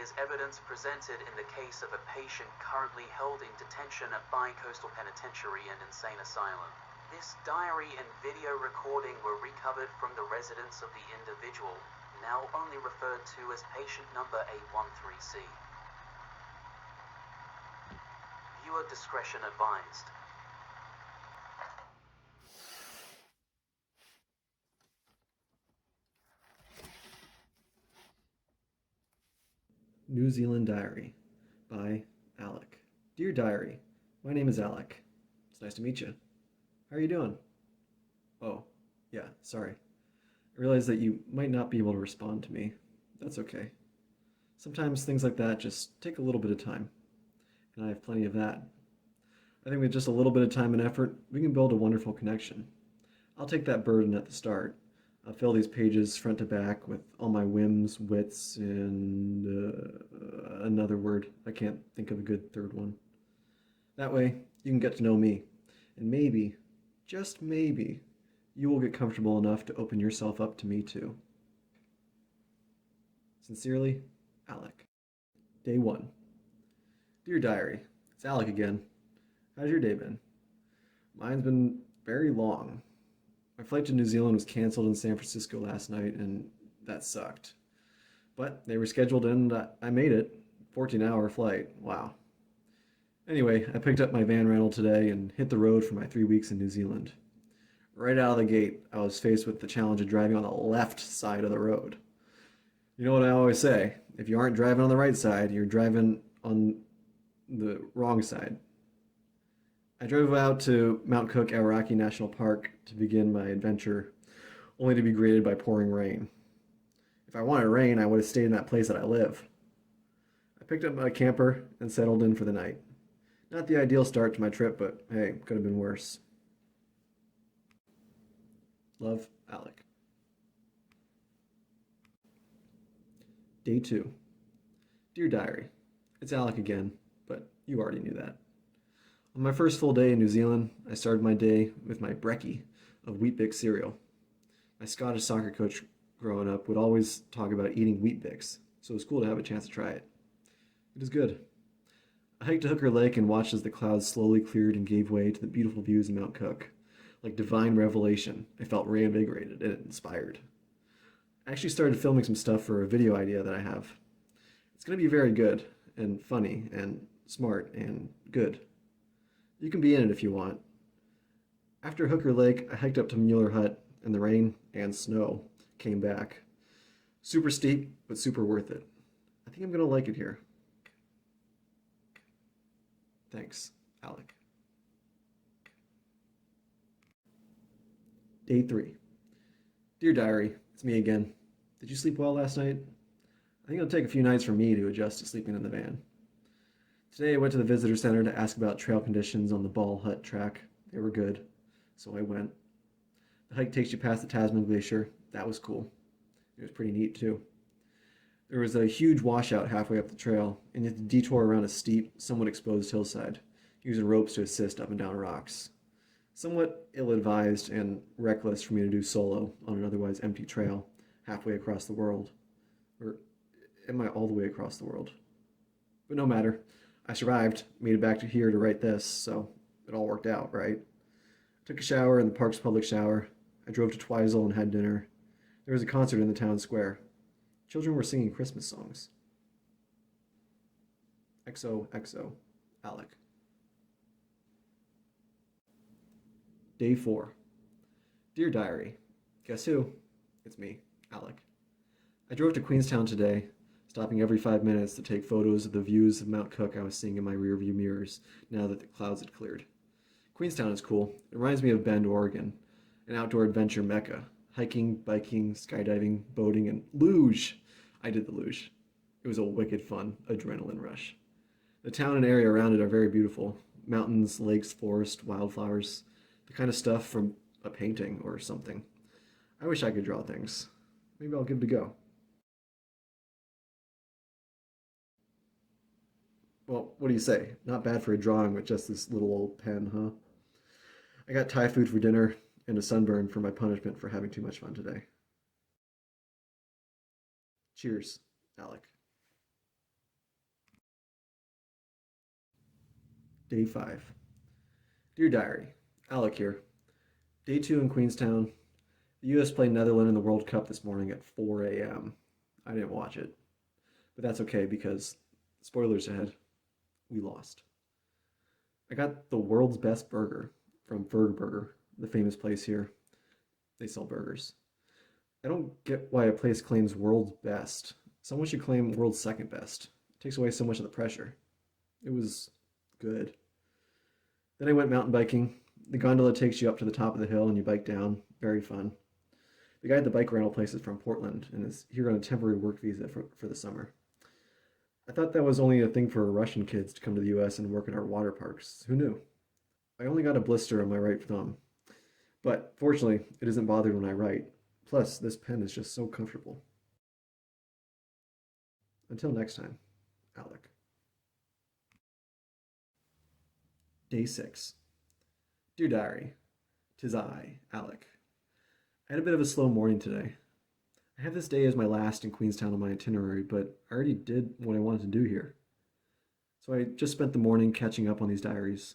is evidence presented in the case of a patient currently held in detention at Bi-Coastal Penitentiary and Insane Asylum. This diary and video recording were recovered from the residence of the individual, now only referred to as patient number A13C. Viewer discretion advised. New Zealand Diary by Alec. Dear Diary, my name is Alec. It's nice to meet you. How are you doing? Oh, yeah, sorry. I realize that you might not be able to respond to me. That's okay. Sometimes things like that just take a little bit of time, and I have plenty of that. I think with just a little bit of time and effort, we can build a wonderful connection. I'll take that burden at the start. I'll fill these pages front to back with all my whims, wits, and another word. I can't think of a good third one. That way, you can get to know me, and maybe, just maybe, you will get comfortable enough to open yourself up to me too. Sincerely, Alec. Day 1. Dear Diary, it's Alec again. How's your day been? Mine's been very long. My flight to New Zealand was canceled in San Francisco last night, and that sucked. But they were scheduled and I made it. 14-hour flight. Wow. Anyway, I picked up my van rental today and hit the road for my 3 weeks in New Zealand. Right out of the gate, I was faced with the challenge of driving on the left side of the road. You know what I always say, if you aren't driving on the right side, you're driving on the wrong side. I drove out to Mount Cook Aoraki National Park to begin my adventure, only to be greeted by pouring rain. If I wanted rain, I would have stayed in that place that I live. I picked up my camper and settled in for the night. Not the ideal start to my trip, but hey, could have been worse. Love, Alec. Day 2. Dear Diary, it's Alec again, but you already knew that. On my first full day in New Zealand, I started my day with my brekkie of Weet-Bix cereal. My Scottish soccer coach growing up would always talk about eating Weet-Bix, so it was cool to have a chance to try it. It is good. I hiked to Hooker Lake and watched as the clouds slowly cleared and gave way to the beautiful views of Mount Cook. Like divine revelation, I felt reinvigorated and inspired. I actually started filming some stuff for a video idea that I have. It's going to be very good and funny and smart and good. You can be in it if you want. After Hooker Lake, I hiked up to Mueller Hut, and the rain and snow came back. Super steep, but super worth it. I think I'm going to like it here. Thanks, Alec. Day 3. Dear Diary, it's me again. Did you sleep well last night? I think it'll take a few nights for me to adjust to sleeping in the van. Today I went to the visitor center to ask about trail conditions on the Ball Hut track. They were good, so I went. The hike takes you past the Tasman Glacier. That was cool. It was pretty neat too. There was a huge washout halfway up the trail, and you had to detour around a steep, somewhat exposed hillside, using ropes to assist up and down rocks. Somewhat ill-advised and reckless for me to do solo on an otherwise empty trail halfway across the world. Or am I all the way across the world? But no matter. I survived, made it back to here to write this, so it all worked out, right? Took a shower in the park's public shower. I drove to Twizel and had dinner. There was a concert in the town square. Children were singing Christmas songs. XOXO, Alec. Day 4. Dear Diary, guess who? It's me, Alec. I drove to Queenstown today, stopping every 5 minutes to take photos of the views of Mount Cook I was seeing in my rearview mirrors now that the clouds had cleared. Queenstown is cool. It reminds me of Bend, Oregon, an outdoor adventure mecca. Hiking, biking, skydiving, boating, and luge. I did the luge. It was a wicked fun adrenaline rush. The town and area around it are very beautiful. Mountains, lakes, forest, wildflowers. The kind of stuff from a painting or something. I wish I could draw things. Maybe I'll give it a go. Well, what do you say? Not bad for a drawing with just this little old pen, huh? I got Thai food for dinner and a sunburn for my punishment for having too much fun today. Cheers, Alec. Day 5. Dear Diary, Alec here. Day 2 in Queenstown. The US played Netherlands in the World Cup this morning at 4 a.m. I didn't watch it, but that's okay because, spoilers ahead, we lost. I got the world's best burger from Ferg Burger, the famous place here. They sell burgers. I don't get why a place claims world's best. Someone should claim world's second best. It takes away so much of the pressure. It was good. Then I went mountain biking. The gondola takes you up to the top of the hill and you bike down. Very fun. The guy at the bike rental place is from Portland and is here on a temporary work visa for the summer. I thought that was only a thing for Russian kids to come to the US and work in our water parks. Who knew? I only got a blister on my right thumb. But fortunately, it isn't bothered when I write. Plus, this pen is just so comfortable. Until next time, Alec. Day 6. Dear Diary, 'tis I, Alec. I had a bit of a slow morning today. I have this day as my last in Queenstown on my itinerary, but I already did what I wanted to do here. So I just spent the morning catching up on these diaries.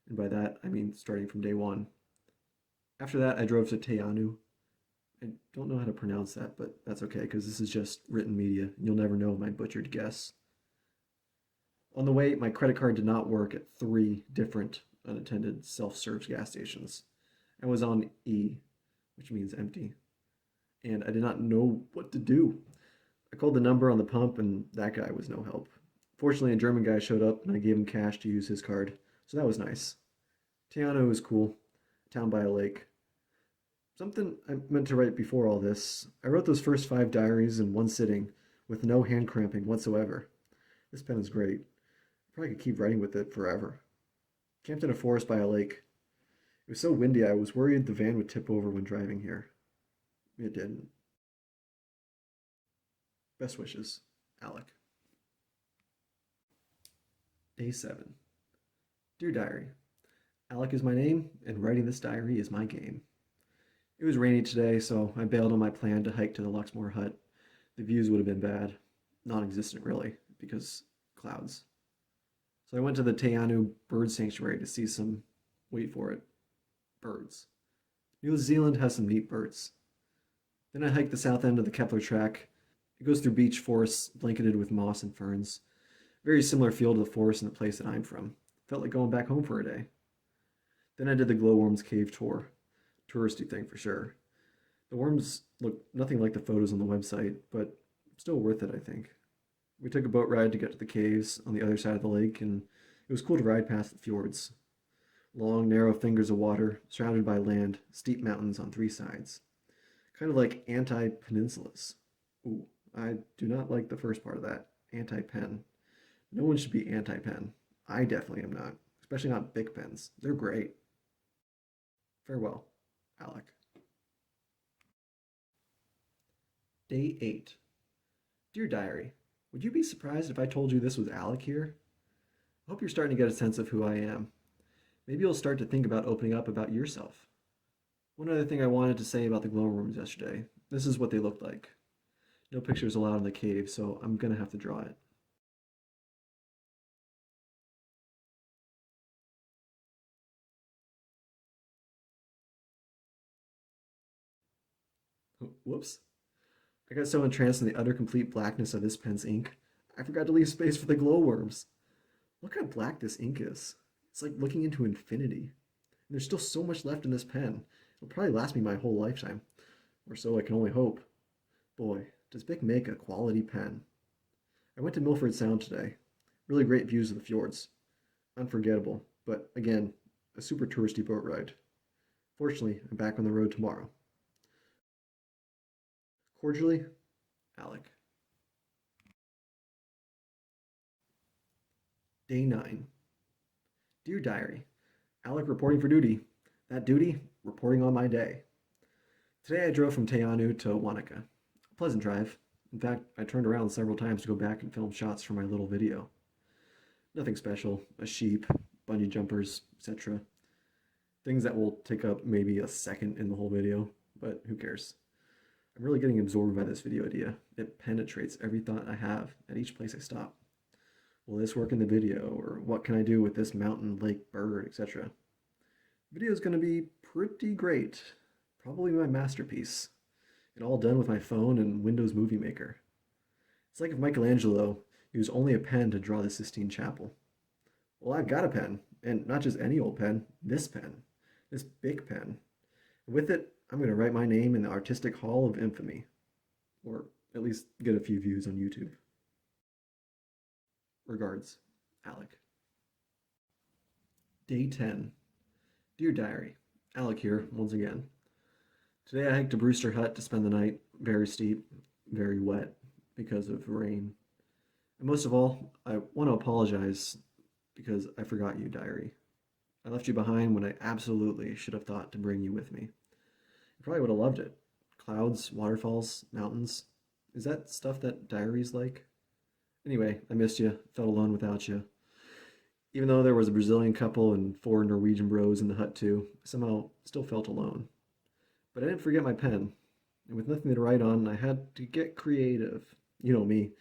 And by that, I mean starting from day 1. After that, I drove to Teanu. I don't know how to pronounce that, but that's okay because this is just written media, and you'll never know my butchered guess. On the way, my credit card did not work at 3 different unattended self-serve gas stations. I was on E, which means empty, and I did not know what to do. I called the number on the pump, and that guy was no help. Fortunately, a German guy showed up, and I gave him cash to use his card, so that was nice. Teano was cool, a town by a lake. Something I meant to write before all this. I wrote those first 5 diaries in one sitting, with no hand cramping whatsoever. This pen is great. I probably could keep writing with it forever. Camped in a forest by a lake. It was so windy I was worried the van would tip over when driving here. It didn't. Best wishes, Alec. Day 7. Dear Diary, Alec is my name, and writing this diary is my game. It was rainy today, so I bailed on my plan to hike to the Luxmore hut. The views would have been bad. Non-existent, really, because clouds. So I went to the Teanu Bird Sanctuary to see some, wait for it, birds. New Zealand has some neat birds. Then I hiked the south end of the Kepler Track. It goes through beech forests blanketed with moss and ferns. Very similar feel to the forest in the place that I'm from. Felt like going back home for a day. Then I did the glowworms cave tour. Touristy thing for sure. The worms look nothing like the photos on the website, but still worth it, I think. We took a boat ride to get to the caves on the other side of the lake, and it was cool to ride past the fjords. Long, narrow fingers of water, surrounded by land, steep mountains on 3 sides. Kind of like anti-peninsulas. Ooh, I do not like the first part of that. Anti-pen. No one should be anti-pen. I definitely am not. Especially not Bic pens. They're great. Farewell, Alec. Day 8. Dear Diary, would you be surprised if I told you this was Alec here? I hope you're starting to get a sense of who I am. Maybe you'll start to think about opening up about yourself. One other thing I wanted to say about the glowworms yesterday. This is what they looked like. No pictures allowed in the cave, so I'm gonna have to draw it. Whoops. I got so entranced in the utter complete blackness of this pen's ink, I forgot to leave space for the glowworms. Look how black this ink is. It's like looking into infinity. And there's still so much left in this pen. It'll probably last me my whole lifetime. Or so I can only hope. Boy, does Bic make a quality pen. I went to Milford Sound today. Really great views of the fjords. Unforgettable, but again, a super touristy boat ride. Fortunately, I'm back on the road tomorrow. Cordially, Alec. Day 9. Dear Diary, Alec reporting for duty. That duty, reporting on my day. Today I drove from Teanu to Wanaka. A pleasant drive. In fact, I turned around several times to go back and film shots for my little video. Nothing special. A sheep, bungee jumpers, etc. Things that will take up maybe a second in the whole video, but who cares? I'm really getting absorbed by this video idea. It penetrates every thought I have at each place I stop. will this work in the video, or what can I do with this mountain, lake, bird, etc. Video is going to be pretty great. Probably my masterpiece. And all done with my phone and Windows Movie Maker. It's like if Michelangelo used only a pen to draw the Sistine Chapel. Well, I've got a pen, and not just any old pen, this big pen. With it, I'm going to write my name in the Artistic Hall of Infamy, or at least get a few views on YouTube. Regards, Alec. Day 10. Dear Diary, Alec here, once again. Today I hiked to Brewster Hut to spend the night, very steep, very wet, because of rain. And most of all, I want to apologize because I forgot you, Diary. I left you behind when I absolutely should have thought to bring you with me. You probably would have loved it. Clouds, waterfalls, mountains. Is that stuff that diaries like? Anyway, I missed you, felt alone without you. Even though there was a Brazilian couple and 4 Norwegian bros in the hut too, I somehow still felt alone. But I didn't forget my pen, and with nothing to write on, I had to get creative. You know me,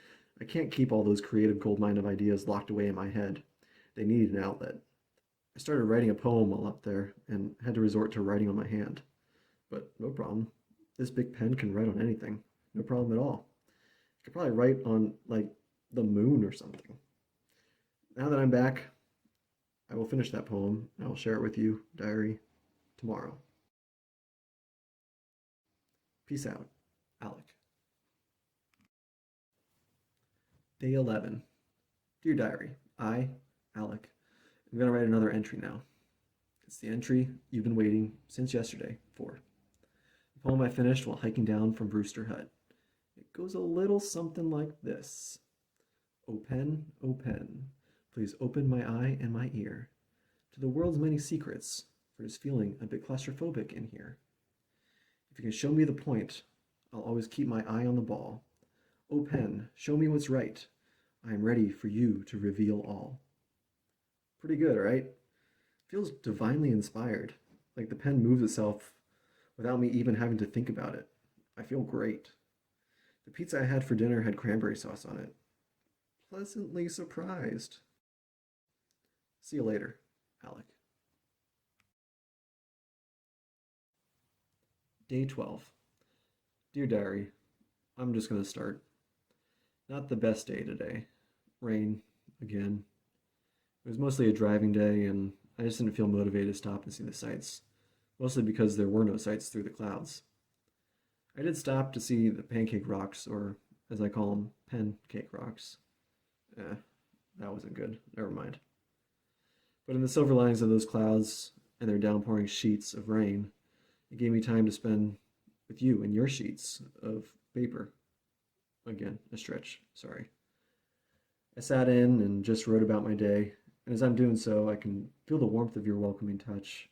I can't keep all those creative goldmine of ideas locked away in my head. They needed an outlet. I started writing a poem while up there, and had to resort to writing on my hand. But no problem. This big pen can write on anything. No problem at all. I could probably write on, like, the moon or something. Now that I'm back, I will finish that poem, and I will share it with you, diary, tomorrow. Peace out, Alec. Day 11. Dear Diary, I, Alec, am going to write another entry now. It's the entry you've been waiting since yesterday for. The poem I finished while hiking down from Brewster Hut. It goes a little something like this. O pen, please open my eye and my ear to the world's many secrets, for it is feeling a bit claustrophobic in here. If you can show me the point, I'll always keep my eye on the ball. O pen, show me what's right. I am ready for you to reveal all. Pretty good, right? Feels divinely inspired, like the pen moves itself without me even having to think about it. I feel great. The pizza I had for dinner had cranberry sauce on it. Pleasantly surprised. See you later, Alec. Day 12. Dear Diary, I'm just going to start. Not the best day today. Rain, again. It was mostly a driving day, and I just didn't feel motivated to stop and see the sights, mostly because there were no sights through the clouds. I did stop to see the pancake rocks, or as I call them, pancake rocks. That wasn't good. Never mind. But in the silver linings of those clouds and their downpouring sheets of rain, it gave me time to spend with you and your sheets of paper. Again, a stretch, sorry. I sat in and just wrote about my day, and as I'm doing so, I can feel the warmth of your welcoming touch,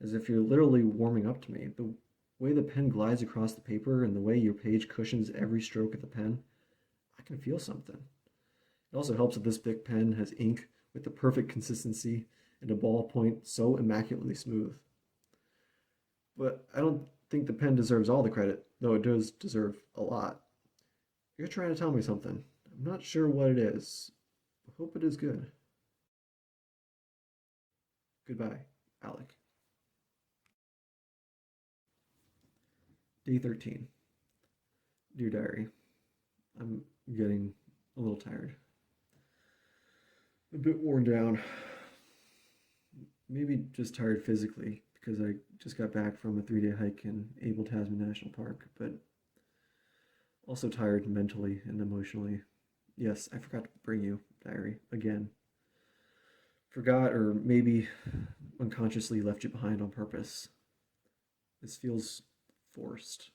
as if you're literally warming up to me. The way the pen glides across the paper and the way your page cushions every stroke of the pen, I can feel something. It also helps that this big pen has ink with the perfect consistency and a ballpoint so immaculately smooth. But I don't think the pen deserves all the credit, though it does deserve a lot. You're trying to tell me something. I'm not sure what it is, but hope it is good. Goodbye, Alec. Day 13. Dear Diary, I'm getting a little tired. A bit worn down. Maybe just tired physically because I just got back from a 3-day hike in Abel Tasman National Park, but also tired mentally and emotionally. Yes, I forgot to bring you, diary, again. Forgot or maybe unconsciously left you behind on purpose. This feels forced.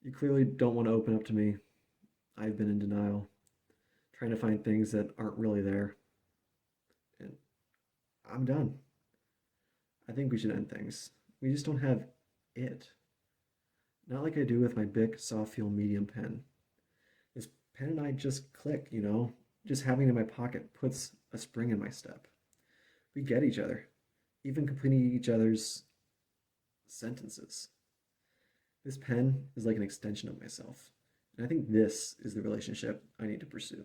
You clearly don't want to open up to me. I've been in denial, trying to find things that aren't really there. And I'm done. I think we should end things. We just don't have it. Not like I do with my Bic soft feel medium pen. This pen and I just click, you know? Just having it in my pocket puts a spring in my step. We get each other, even completing each other's sentences. This pen is like an extension of myself. And I think this is the relationship I need to pursue.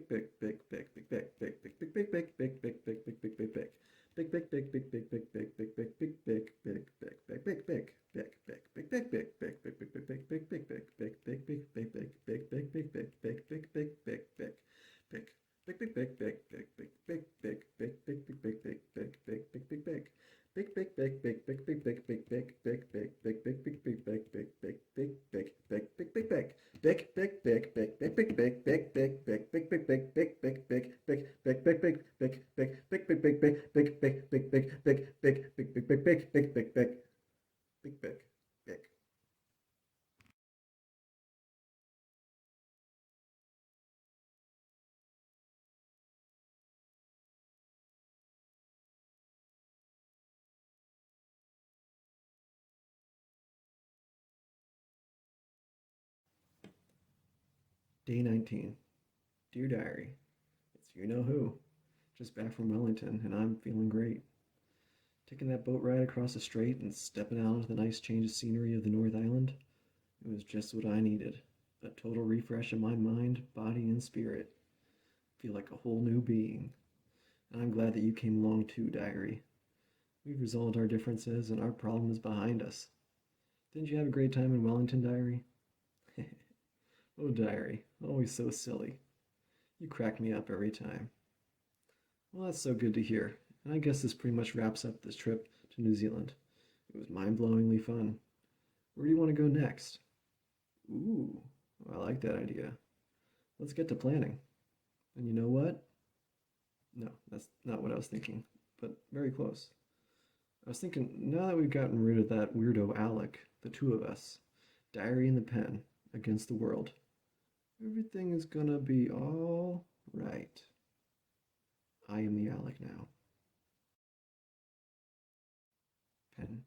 Day 19. Dear Diary, it's you know who. Just back from Wellington, and I'm feeling great. Taking that boat ride across the strait and stepping out into the nice change of scenery of the North Island, it was just what I needed. A total refresh of my mind, body, and spirit. Feel like a whole new being. And I'm glad that you came along too, Diary. We've resolved our differences and our problem is behind us. Didn't you have a great time in Wellington, Diary? Oh, Diary, always so silly. You crack me up every time. Well, that's so good to hear. And I guess this pretty much wraps up this trip to New Zealand. It was mind-blowingly fun. Where do you want to go next? Ooh, I like that idea. Let's get to planning. And you know what? No, that's not what I was thinking, but very close. I was thinking, now that we've gotten rid of that weirdo Alec, the two of us, Diary and the pen, against the world, everything is gonna be all right. I am the Alec now. Pen.